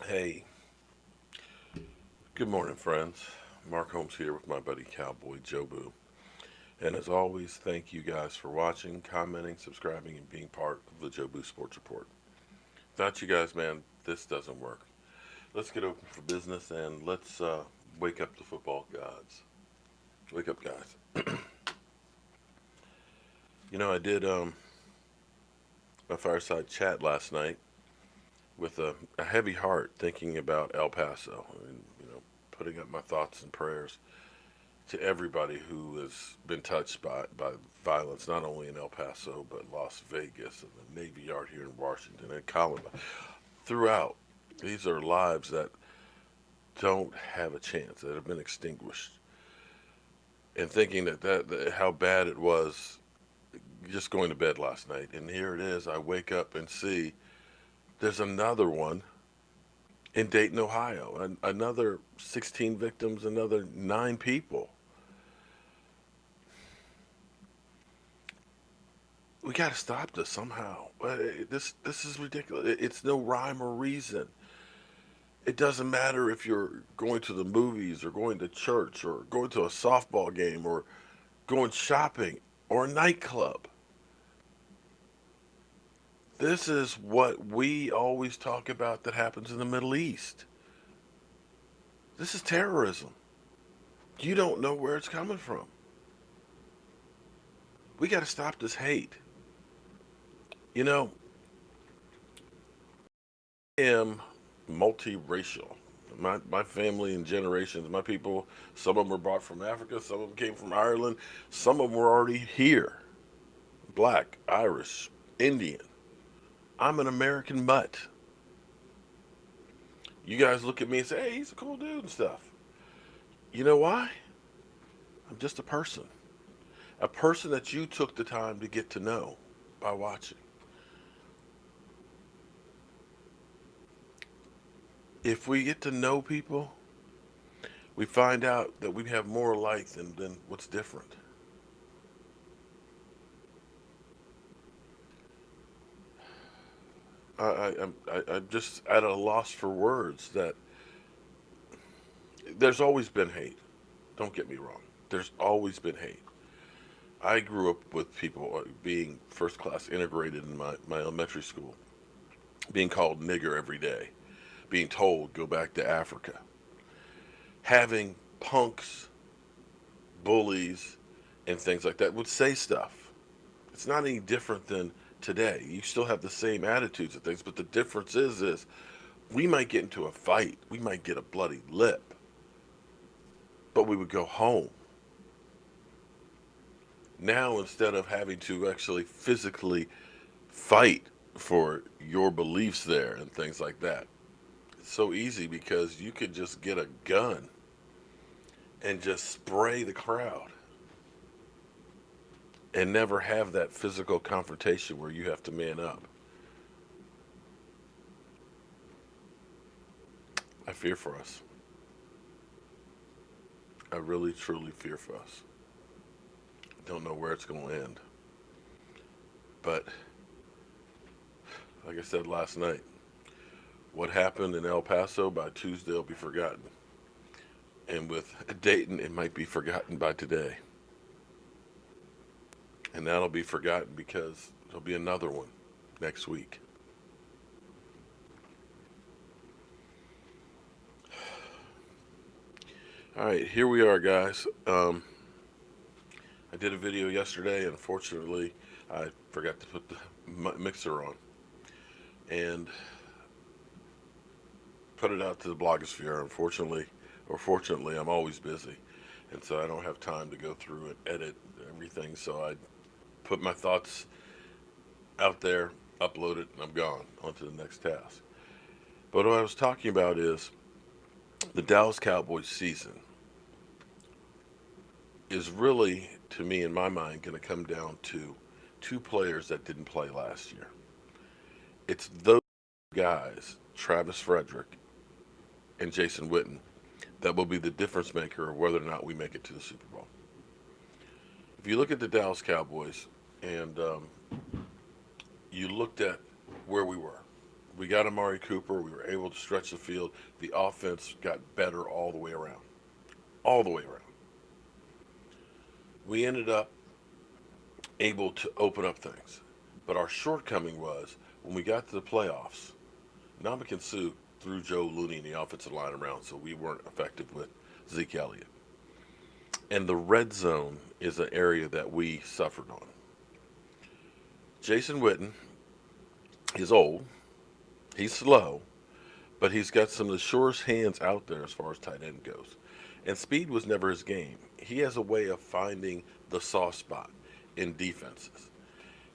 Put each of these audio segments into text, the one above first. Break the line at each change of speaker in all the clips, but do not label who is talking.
Hey, good morning, friends. Mark Holmes here with my buddy Cowboy Jobu. And as always, thank you guys for watching, commenting, subscribing, and being part of the Jobu Sports Report. Without you guys, man, this doesn't work. Let's get open for business and let's wake up the football gods. Wake up, guys. I did my fireside chat last night with a heavy heart thinking about El Paso and, putting up my thoughts and prayers to everybody who has been touched by violence, not only in El Paso, but Las Vegas and the Navy Yard here in Washington and Columbine. Throughout, these are lives that don't have a chance, that have been extinguished. And thinking that how bad it was just going to bed last night. And here it is. I wake up and see there's another one in Dayton, Ohio. Another 16 victims, another 9 people. We got to stop this somehow. This is ridiculous. It's no rhyme or reason. It doesn't matter if you're going to the movies or going to church or going to a softball game or going shopping or a nightclub. This is what we always talk about that happens in the Middle East. This is terrorism. You don't know where it's coming from. We got to stop this hate. You know, I am multiracial. My family and generations, my people, some of them were brought from Africa, some of them came from Ireland, some of them were already here. Black, Irish, Indian. I'm an American mutt. You guys look at me and say, hey, he's a cool dude and stuff. You know why? I'm just a person. A person that you took the time to get to know by watching. If we get to know people, we find out that we have more alike than what's different. I'm just at a loss for words that there's always been hate. Don't get me wrong. There's always been hate. I grew up with people being first class integrated in my elementary school, being called nigger every day, being told go back to Africa, having punks, bullies, and things like that would say stuff. It's not any different than today. You still have the same attitudes and things, but the difference is we might get into a fight, we might get a bloody lip, but we would go home. Now, instead of having to actually physically fight for your beliefs there and things like that, it's so easy because you could just get a gun and just spray the crowd and never have that physical confrontation where you have to man up. I fear for us. I really, truly fear for us. Don't know where it's going to end. But, like I said last night, what happened in El Paso by Tuesday will be forgotten. And with Dayton, it might be forgotten by today. And that'll be forgotten because there'll be another one next week. All right, here we are, guys. I did a video yesterday. Unfortunately, I forgot to put the mixer on and put it out to the blogosphere. Unfortunately, or fortunately, I'm always busy, and so I don't have time to go through and edit everything. So I put my thoughts out there, upload it, and I'm gone on to the next task. But what I was talking about is the Dallas Cowboys season is really, to me, in my mind, going to come down to two players that didn't play last year. It's those guys, Travis Frederick and Jason Witten, that will be the difference maker of whether or not we make it to the Super Bowl. If you look at the Dallas Cowboys and you looked at where we were, We got Amari Cooper. We were able to stretch the field. The offense got better all the way around. All the way around. We ended up able to open up things. But our shortcoming was when we got to the playoffs, Ndamukong Suh threw Joe Looney in the offensive line around, so we weren't effective with Zeke Elliott. And the red zone is an area that we suffered on. Jason Witten is old, he's slow, but he's got some of the surest hands out there as far as tight end goes. And speed was never his game. He has a way of finding the soft spot in defenses.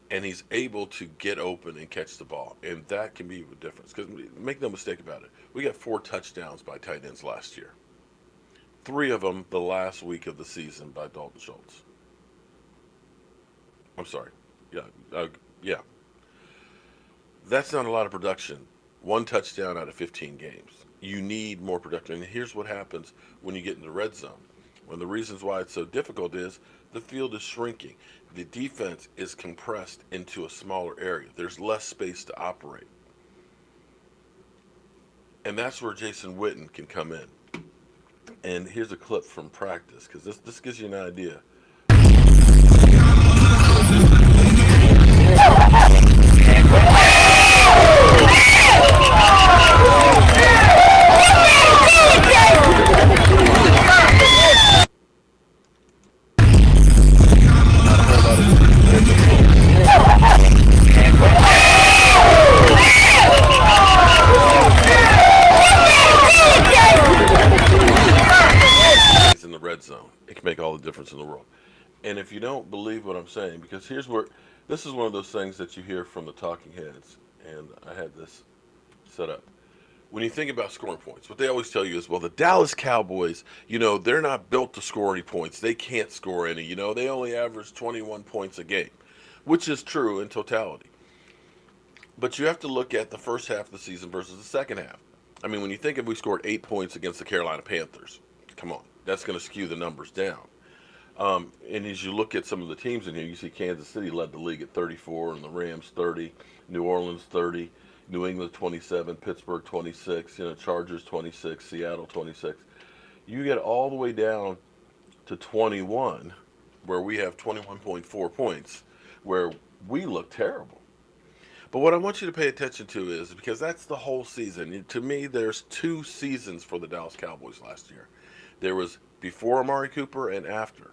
And he's able to get open and catch the ball. And that can be the difference. Because make no mistake about it, we got 4 touchdowns by tight ends last year. 3 of them the last week of the season by Dalton Schultz. I'm sorry. Yeah. That's not a lot of production. 1 touchdown out of 15 games. You need more production. And here's what happens when you get in the red zone. One of the reasons why it's so difficult is the field is shrinking. The defense is compressed into a smaller area. There's less space to operate. And that's where Jason Witten can come in. And here's a clip from practice, because this gives you an idea. In the red zone, it can make all the difference in the world. And if you don't believe what I'm saying, because this is one of those things that you hear from the talking heads, and I had this set up. When you think about scoring points, what they always tell you is, well, the Dallas Cowboys, they're not built to score any points. They can't score any. They only average 21 points a game, which is true in totality. But you have to look at the first half of the season versus the second half. I mean, when you think if we scored 8 points against the Carolina Panthers, come on, that's going to skew the numbers down. And as you look at some of the teams in here, you see Kansas City led the league at 34, and the Rams 30, New Orleans 30, New England 27, Pittsburgh 26, Chargers 26, Seattle 26. You get all the way down to 21, where we have 21.4 points, where we look terrible. But what I want you to pay attention to is, because that's the whole season. To me, there's 2 seasons for the Dallas Cowboys last year. There was before Amari Cooper and after.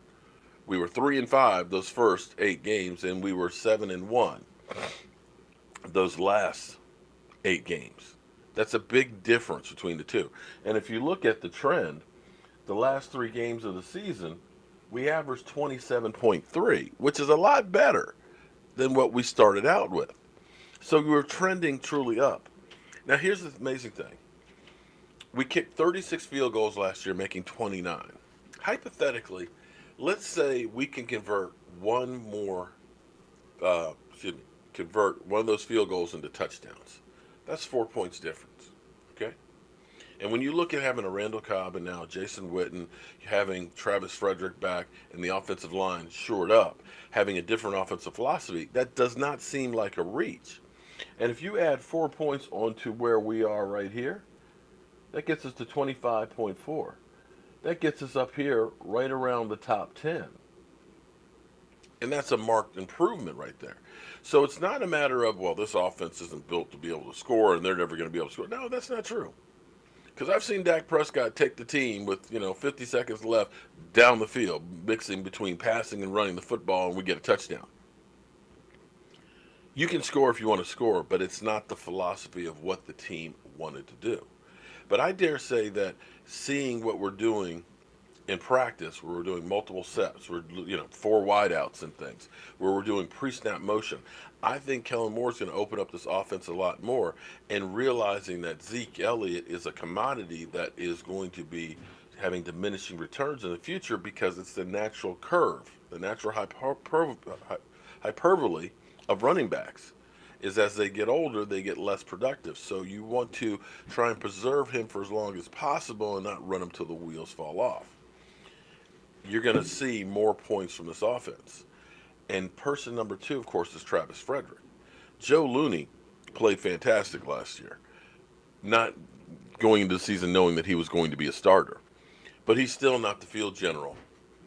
We were 3-5 those first 8 games, and we were 7-1 those last 8 games. That's a big difference between the two. And if you look at the trend, the last 3 games of the season, we averaged 27.3, which is a lot better than what we started out with. So we were trending truly up. Now here's the amazing thing. We kicked 36 field goals last year, making 29. Hypothetically, let's say we can convert one of those field goals into touchdowns. That's 4 points difference, okay? And when you look at having a Randall Cobb and now Jason Witten, having Travis Frederick back and the offensive line shored up, having a different offensive philosophy, that does not seem like a reach. And if you add 4 points onto where we are right here, that gets us to 25.4. That gets us up here right around the top 10. And that's a marked improvement right there. So it's not a matter of, well, this offense isn't built to be able to score and they're never going to be able to score. No, that's not true. Because I've seen Dak Prescott take the team with, 50 seconds left down the field, mixing between passing and running the football, and we get a touchdown. You can score if you want to score, but it's not the philosophy of what the team wanted to do. But I dare say that seeing what we're doing in practice, where we're doing multiple sets, we're 4 wideouts and things, where we're doing pre-snap motion, I think Kellen Moore's going to open up this offense a lot more, and realizing that Zeke Elliott is a commodity that is going to be having diminishing returns in the future, because it's the natural curve, the natural hyperbole of running backs. Is as they get older, they get less productive. So you want to try and preserve him for as long as possible and not run him till the wheels fall off. You're going to see more points from this offense. And person number 2, of course, is Travis Frederick. Joe Looney played fantastic last year. Not going into the season knowing that he was going to be a starter. But he's still not the field general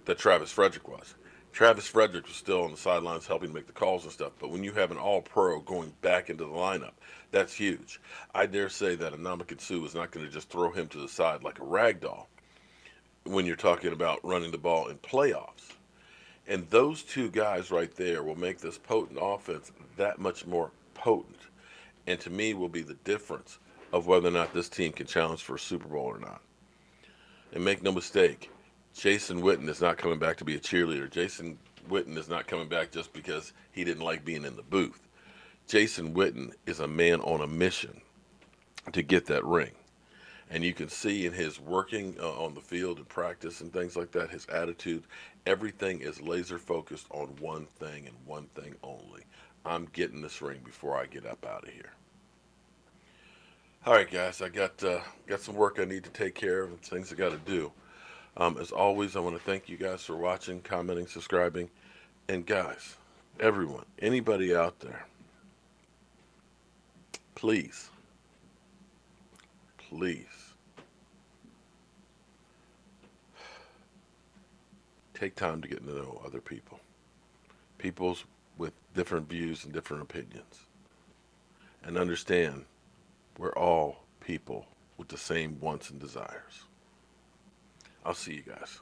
that Travis Frederick was. Travis Frederick was still on the sidelines helping make the calls and stuff. But when you have an all-pro going back into the lineup, that's huge. I dare say that Anamika Sue is not going to just throw him to the side like a rag doll when you're talking about running the ball in playoffs. And those two guys right there will make this potent offense that much more potent. And to me, will be the difference of whether or not this team can challenge for a Super Bowl or not. And make no mistake, Jason Witten is not coming back to be a cheerleader. Jason Witten is not coming back just because he didn't like being in the booth. Jason Witten is a man on a mission to get that ring. And you can see in his working on the field and practice and things like that, his attitude, everything is laser focused on one thing and one thing only. I'm getting this ring before I get up out of here. All right, guys, I got some work I need to take care of and things I got to do. As always, I want to thank you guys for watching, commenting, subscribing, and guys, everyone, anybody out there, please, please take time to get to know other people, people's with different views and different opinions, and understand we're all people with the same wants and desires. I'll see you guys.